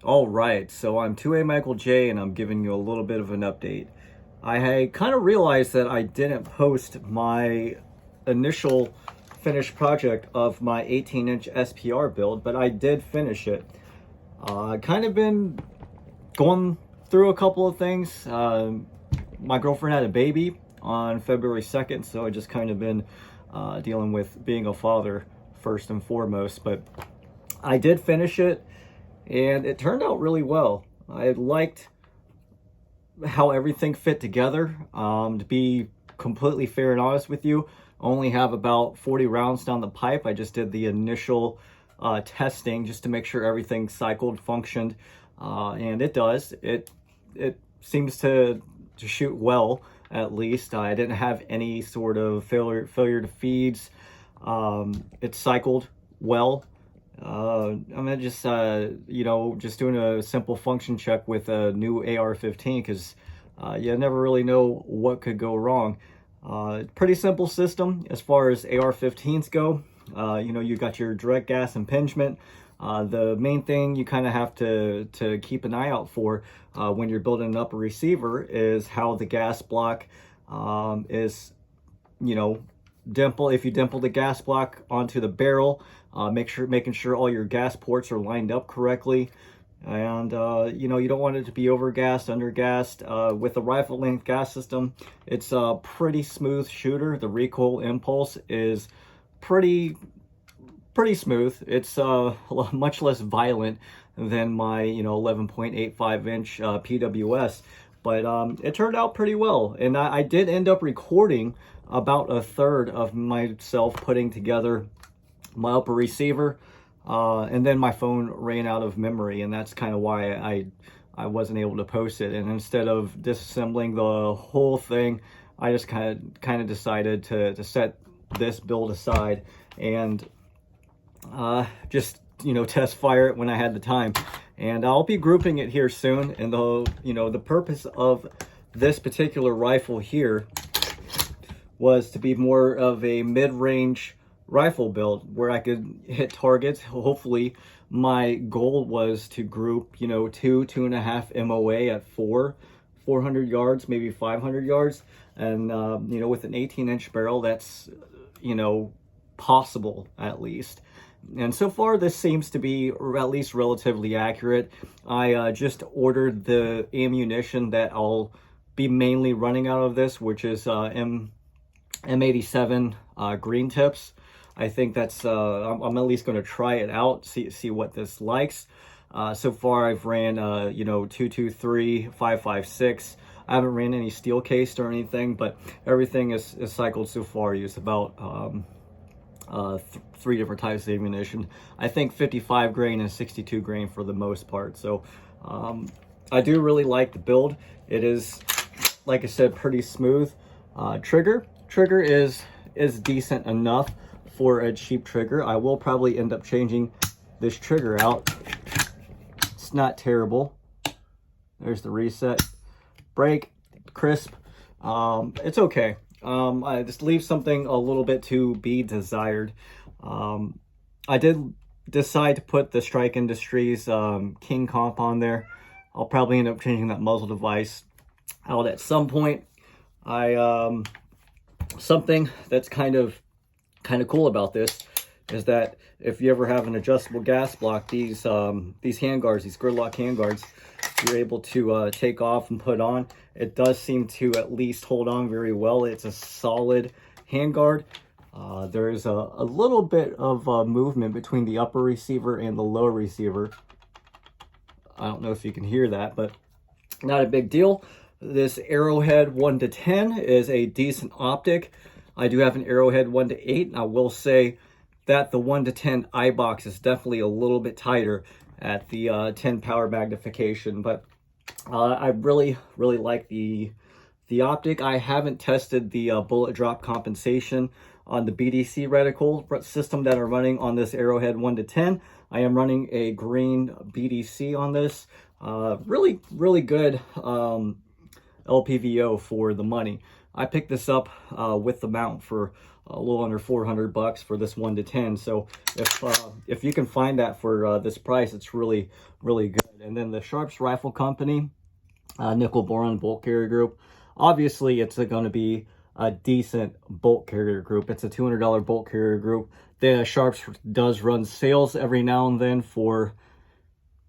All right, so I'm 2A Michael J, and I'm giving you a little bit of an update. I had kind of realized that I didn't post my initial finished project of my 18-inch SPR build, but I did finish it. Kind of been going through a couple of things. My girlfriend had a baby on February 2nd, so I just kind of been dealing with being a father first and foremost, but I did finish it. And it turned out really well. I liked how everything fit together. To be completely fair and honest with you, I only have about 40 rounds down the pipe. I just did the initial testing just to make sure everything cycled, functioned, and it does. It seems to shoot well, at least. I didn't have any sort of failure to feeds. It cycled well. I'm just just doing a simple function check with a new AR15 because you never really know what could go wrong. Pretty simple system as far as AR15s go. You got your direct gas impingement. The main thing you kind of have to keep an eye out for when you're building an upper receiver is how the gas block is, if you dimple the gas block onto the barrel, making sure all your gas ports are lined up correctly, and you don't want it to be overgassed, undergassed. With the rifle length gas system, it's a pretty smooth shooter. The recoil impulse is pretty smooth. It's much less violent than my 11.85 inch PWS, but it turned out pretty well. And I did end up recording about a third of myself putting together my upper receiver, and then my phone ran out of memory, and that's kind of why I wasn't able to post it. And instead of disassembling the whole thing, I just kind of decided to set this build aside and just test fire it when I had the time. And I'll be grouping it here soon. And the purpose of this particular rifle here was to be more of a mid-range rifle build where I could hit targets. Hopefully my goal was to group 2.5 MOA at 400 yards, maybe 500 yards, and with an 18-inch barrel, that's possible at least. And so far this seems to be at least relatively accurate. I just ordered the ammunition that I'll be mainly running out of this, which is M87 green tips. I think that's I'm at least going to try it out, see what this likes. So far I've ran 223, 556. I haven't ran any steel cased or anything, but everything is cycled so far. Used about 3 different types of ammunition. I think 55 grain and 62 grain for the most part. So I do really like the build. It is, like I said, pretty smooth. Trigger is decent enough for a cheap trigger. I will probably end up changing this trigger out. It's not terrible. There's the reset. Brake, crisp. It's okay. I just leave something a little bit to be desired. I did decide to put the Strike Industries King Comp on there. I'll probably end up changing that muzzle device out at some point. Something that's kind of cool about this is that if you ever have an adjustable gas block, these handguards, these gridlock handguards, you're able to take off and put on. It does seem to at least hold on very well. It's a solid handguard. There is a little bit of movement between the upper receiver and the lower receiver. I don't know if you can hear that, but not a big deal. This Arrowhead 1-10 is a decent optic. I do have an Arrowhead 1-8, and I will say that the 1-10 eye box is definitely a little bit tighter at the 10 power magnification, but I really like the optic. I haven't tested the bullet drop compensation on the BDC reticle system that I'm running on this Arrowhead 1-10. I am running a green BDC on this. Really good LPVO for the money. I picked this up with the mount for a little under 400 bucks for this 1 to 10. So if you can find that for this price, it's really good. And then the Sharps Rifle Company, nickel boron bolt carrier group. Obviously, it's going to be a decent bolt carrier group. It's a $200 bolt carrier group. The Sharps does run sales every now and then for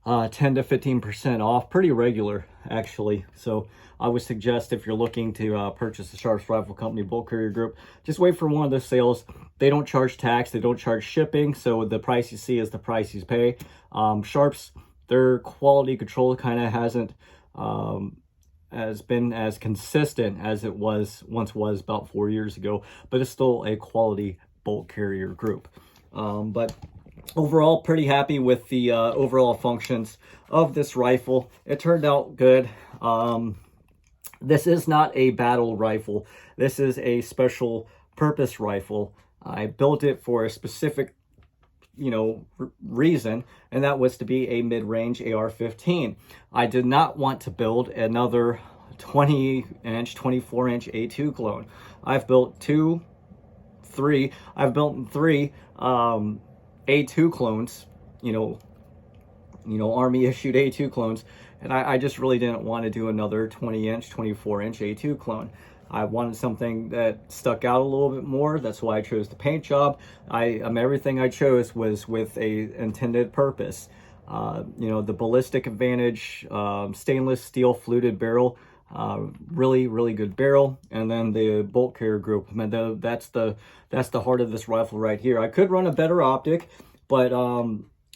10 to 15% off, pretty regular actually. So I would suggest if you're looking to purchase the Sharps Rifle Company bolt carrier group, just wait for one of those sales. They don't charge tax, they don't charge shipping, so the price you see is the price you pay. Sharps, their quality control kind of hasn't has been as consistent as it once was about 4 years ago, but it's still a quality bolt carrier group. But overall, pretty happy with the overall functions of this rifle. It turned out good. This is not a battle rifle. This is a special purpose rifle. I built it for a specific reason, and that was to be a mid-range AR-15. I did not want to build another 20-inch, 24-inch A2 clone. I've built three A2 clones, Army issued A2 clones, and I just really didn't want to do another 20-inch, 24-inch A2 clone. I wanted something that stuck out a little bit more. That's why I chose the paint job. Everything I chose was with a intended purpose. The ballistic advantage, stainless steel fluted barrel, really good barrel, and then the bolt carrier group. I mean, that's the heart of this rifle right here. I could run a better optic, but I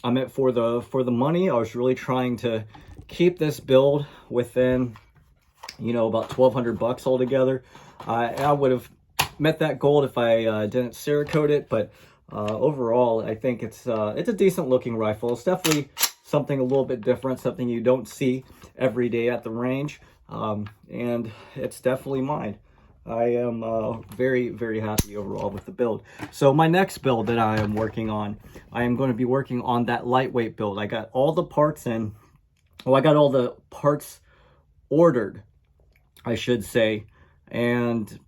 meant for the money, I was really trying to keep this build within about 1,200 bucks altogether. I would have met that goal if I didn't Cerakote it, but overall, I think it's a decent looking rifle. It's definitely something a little bit different, something you don't see every day at the range, and it's definitely mine. I am very happy overall with the build. So my next build that I am working on, I am going to be working on that lightweight build. I got all the parts in. Well, I got all the parts ordered, I should say, and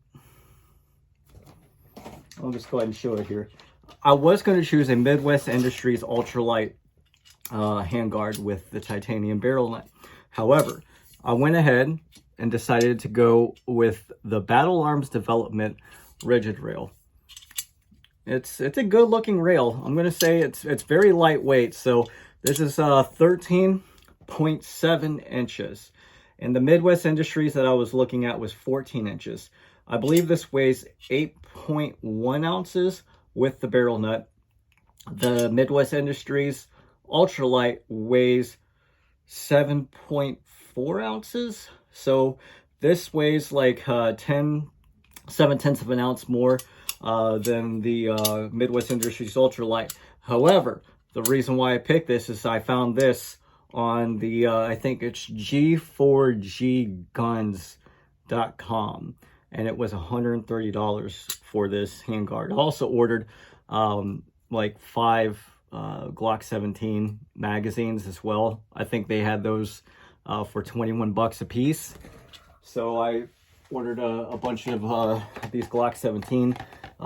I'll just go ahead and show it here. I was going to choose a Midwest Industries ultralight handguard with the titanium barrel nut. However, I went ahead and decided to go with the Battle Arms Development rigid rail. It's a good looking rail. I'm going to say it's very lightweight. So this is 13.7 inches. And the Midwest Industries that I was looking at was 14 inches. I believe this weighs 8.1 ounces with the barrel nut. The Midwest Industries ultralight weighs 7.4 ounces. So this weighs like 7/10 of an ounce more than the Midwest Industries ultralight. However, the reason why I picked this is I found this on the I think it's G4Gguns.com, and it was $130 for this handguard. I also ordered like 5 Glock 17 magazines as well. I think they had those for 21 bucks a piece. So I ordered a bunch of these Glock 17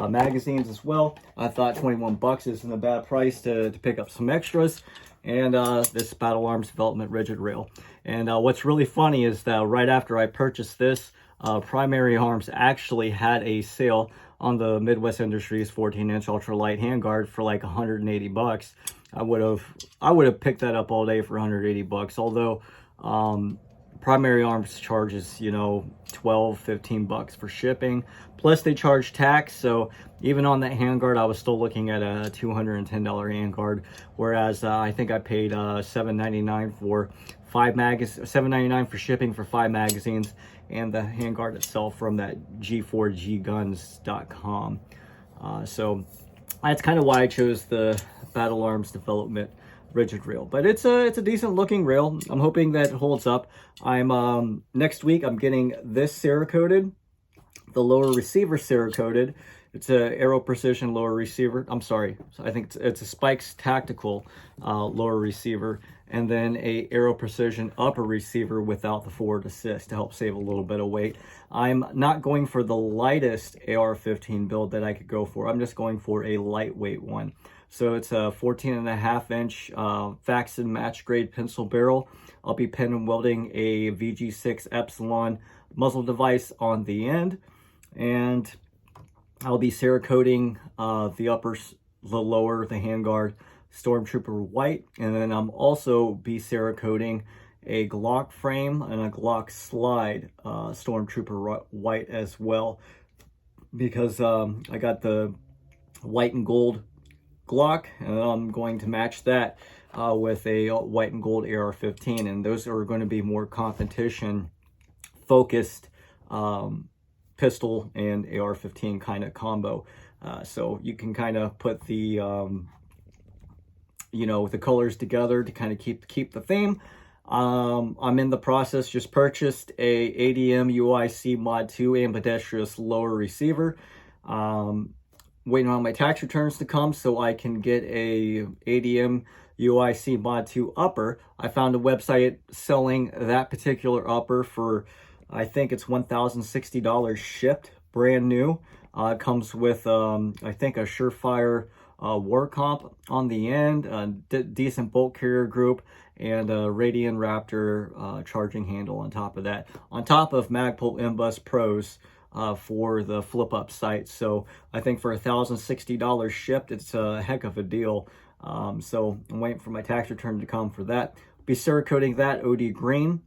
magazines as well. I thought 21 bucks isn't a bad price to pick up some extras. And this Battle Arms Development rigid rail. And what's really funny is that right after I purchased this, Primary Arms actually had a sale on the Midwest Industries 14-inch ultralight handguard for like 180 bucks. I would have picked that up all day for 180 bucks. Although Primary Arms charges, 12, 15 bucks for shipping. Plus they charge tax. So even on that handguard, I was still looking at a $210 handguard. Whereas I think I paid $7.99 for 5 magazines, $7.99 for shipping for 5 magazines, and the handguard itself from that G4Gguns.com. So that's kind of why I chose the Battle Arms Development rigid rail, but it's a decent looking rail. I'm hoping that it holds up. I'm next week I'm getting this Cerakoted, the lower receiver Cerakoted, It's a Aero Precision lower receiver. I'm sorry, I think it's a Spikes Tactical lower receiver, and then a Aero Precision upper receiver without the forward assist to help save a little bit of weight. I'm not going for the lightest AR-15 build that I could go for. I'm just going for a lightweight one. So it's a 14.5-inch Faxon match grade pencil barrel. I'll be pen and welding a VG6 Epsilon muzzle device on the end, and I'll be Cerakoting the uppers, the lower, the handguard, Stormtrooper white, and then I'm also be Cerakoting a Glock frame and a Glock slide Stormtrooper white as well, because I got the white and gold Glock, and I'm going to match that with a white and gold AR-15, and those are going to be more competition focused pistol and AR-15 kind of combo. So you can kind of put the the colors together to kind of keep the theme. I'm in the process, just purchased a ADM UIC Mod 2 ambidextrous lower receiver. Waiting on my tax returns to come so I can get a ADM UIC Mod 2 upper. I found a website selling that particular upper for, I think it's $1,060 shipped, brand new. It comes with, I think, a Surefire war comp on the end, a decent bolt carrier group, and a Radian Raptor charging handle on top of that. On top of Magpul MBus Pros for the flip-up sight. So I think for $1,060 shipped, it's a heck of a deal. So I'm waiting for my tax return to come for that. Be Cerakoting that OD green.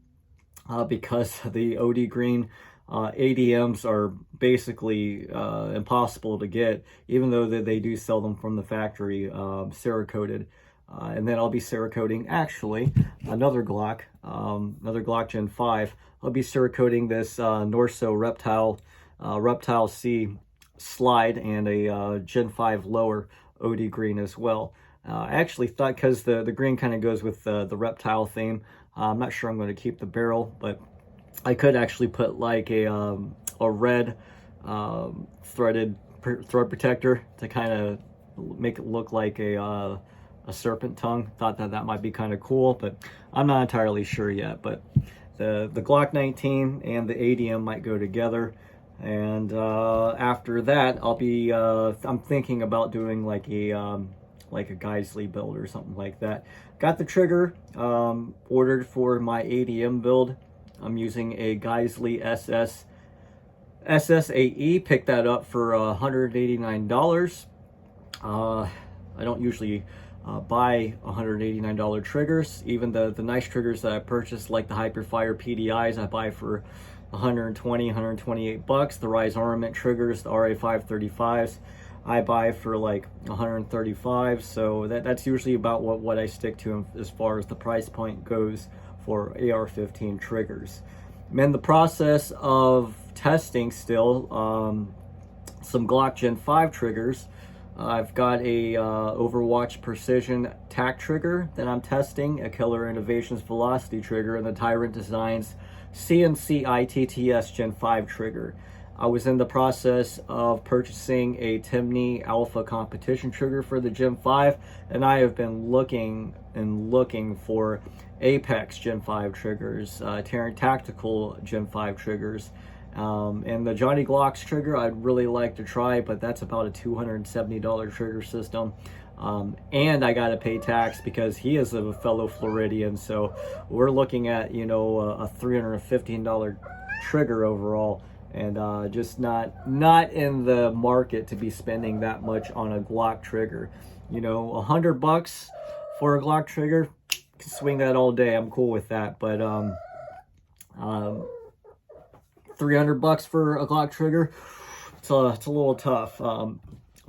Because the OD green ADMs are basically impossible to get, even though they do sell them from the factory Cerakoted. And then I'll be Cerakoting actually another Glock Gen 5. I'll be Cerakoting this Norso Reptile C slide and a Gen 5 lower OD green as well. I actually thought, because the green kind of goes with the reptile theme, I'm not sure I'm going to keep the barrel, but I could actually put like a red thread protector to kind of make it look like a serpent tongue. Thought that might be kind of cool, but I'm not entirely sure yet. But the Glock 19 and the ADM might go together. And after that, I'll be I'm thinking about doing like a Geisley build or something like that. Got the trigger ordered for my ADM build. I'm using a Geisley SSAE. Picked that up for $189. I don't usually buy $189 triggers. Even the nice triggers that I purchased, like the Hyperfire PDIs, I buy for 120, 128 bucks. The Rise Armament triggers, the RA535s, I buy for like 135. So that's usually about what I stick to as far as the price point goes for AR-15 triggers. I'm in the process of testing still some Glock Gen 5 triggers. I've got a Overwatch Precision tack trigger that I'm testing, a Killer Innovations Velocity trigger, and the Tyrant Designs CNC ITTS Gen 5 trigger. I was in the process of purchasing a Timney Alpha competition trigger for the Gen 5, and I have been looking for Apex Gen 5 triggers, Terran Tactical Gen 5 triggers, and the Johnny Glock's trigger I'd really like to try, but that's about a $270 trigger system. And I gotta pay tax because he is a fellow Floridian, so we're looking at, a $315 trigger overall, and just not in the market to be spending that much on a Glock trigger. $100 for a Glock trigger, can swing that all day. I'm cool with that, but $300 for a Glock trigger, it's a little tough. I'm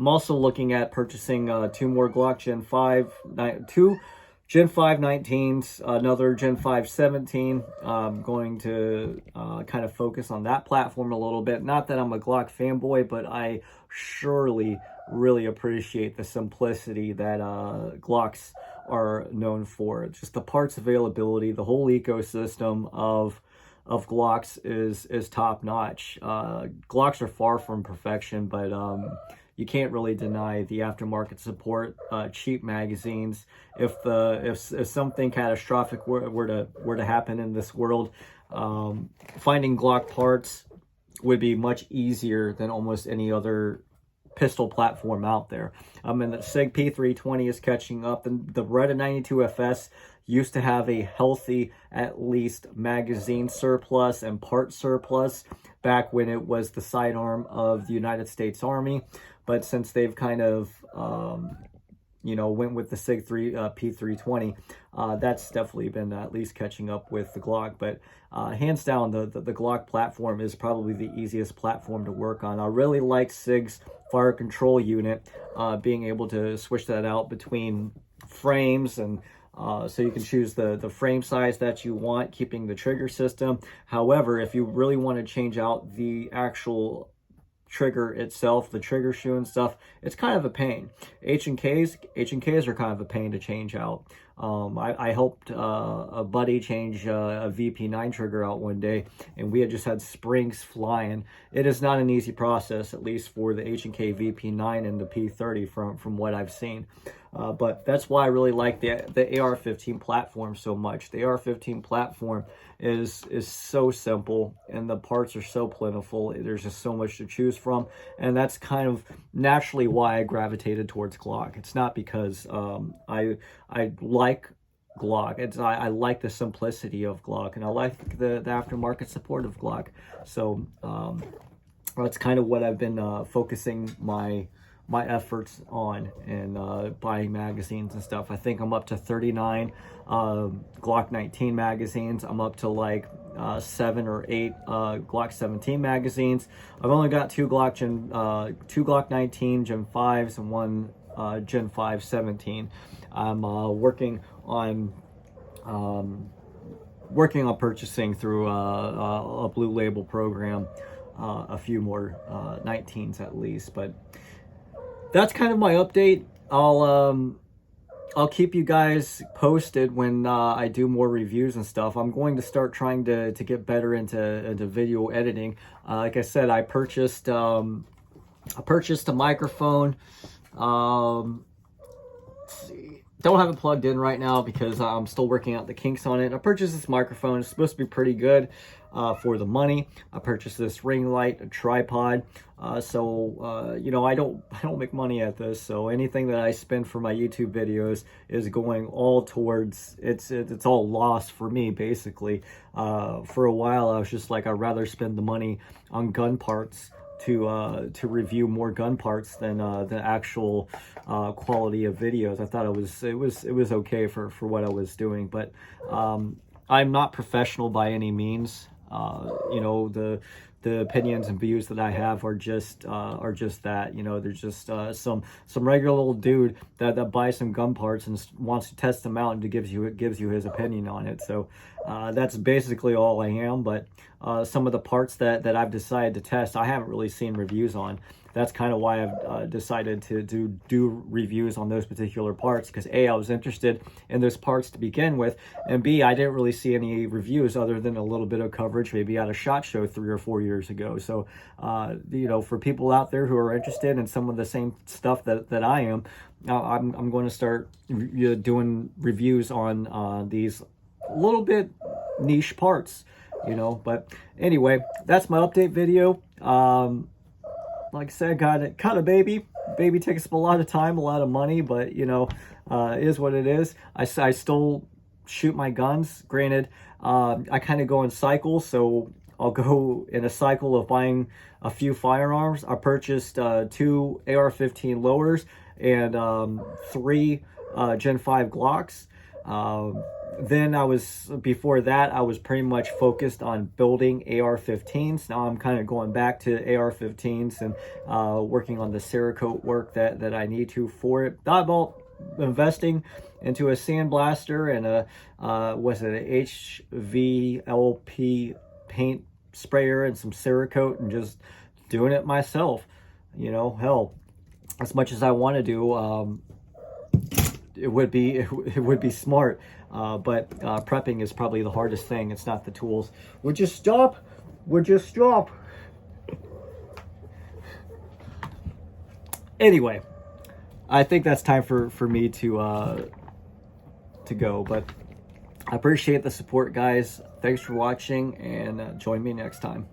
also looking at purchasing two more Glock Gen 5, two Gen 5 19s, another Gen 5 17. I'm going to kind of focus on that platform a little bit. Not that I'm a Glock fanboy, but I surely really appreciate the simplicity that Glocks are known for. Just the parts availability, the whole ecosystem of of Glocks is top notch. Glocks are far from perfection, but you can't really deny the aftermarket support. Cheap magazines. If something catastrophic were to happen in this world, finding Glock parts would be much easier than almost any other pistol platform out there. And the SIG P320 is catching up, and the Beretta 92 FS used to have a healthy, at least, magazine surplus and part surplus back when it was the sidearm of the United States Army. But since they've kind of went with the SIG P320, that's definitely been at least catching up with the Glock. But hands down, the Glock platform is probably the easiest platform to work on. I really like SIG's fire control unit, being able to switch that out between frames, and so you can choose the frame size that you want, keeping the trigger system. However, if you really want to change out the actual trigger itself, the trigger shoe and stuff, it's kind of a pain. H&Ks are kind of a pain to change out. I helped a buddy change a VP9 trigger out one day, and we had just had springs flying. It is not an easy process, at least for the H&K VP9 and the P30 from what I've seen. But that's why I really like the AR15 platform so much. The AR15 platform is so simple, and the parts are so plentiful. There's just so much to choose from, and that's kind of naturally why I gravitated towards Glock. It's not because I like Glock. I like the simplicity of Glock, and I like the aftermarket support of Glock. So that's kind of what I've been focusing my efforts on, and buying magazines and stuff. I think I'm up to 39 Glock 19 magazines. I'm up to like 7 or 8 Glock 17 magazines. I've only got two Glock 19 Gen 5s and one Gen 5 17. I'm working on purchasing through a Blue Label program a few more 19s at least. But that's kind of my update. I'll keep you guys posted when I do more reviews and stuff. I'm going to start trying to get better into video editing. Like I said, I purchased a microphone. Let's see. Don't have it plugged in right now because I'm still working out the kinks on it. I purchased this microphone. It's supposed to be pretty good for the money. I purchased this ring light, a tripod. You know, I don't make money at this, so anything that I spend for my YouTube videos is going all towards, it's all lost for me, basically. For a while, I was just like, I'd rather spend the money on gun parts to review more gun parts than the actual quality of videos. I thought it was okay for what I was doing, but I'm not professional by any means. You know, the opinions and views that I have are just that, you know, there's just some regular little dude that buys some gun parts and wants to test them out and gives you his opinion on it. So that's basically all I am. But some of the parts that I've decided to test, I haven't really seen reviews on. That's kind of why I've decided to do reviews on those particular parts, because A, I was interested in those parts to begin with, and B, I didn't really see any reviews other than a little bit of coverage maybe at a SHOT Show 3 or 4 years ago. So, you know, for people out there who are interested in some of the same stuff that I am, I'm going to start doing reviews on these little bit niche parts, you know. But anyway, that's my update video. Like I said, got a baby. Baby takes up a lot of time, a lot of money, but, you know, it is what it is. I still shoot my guns. Granted, I kind of go in cycles, so I'll go in a cycle of buying a few firearms. I purchased 2 AR-15 lowers and 3 Gen 5 Glocks. Then before that, I was pretty much focused on building AR-15s. Now I'm kind of going back to AR-15s and working on the Cerakote work that I need to for it. Thought about investing into a sandblaster and an HVLP paint sprayer and some Cerakote and just doing it myself. You know, hell, as much as I want to do, it would be smart. But prepping is probably the hardest thing. It's not the tools. Would you stop? Would you stop? Anyway, I think that's time for me to go. But I appreciate the support, guys. Thanks for watching, and join me next time.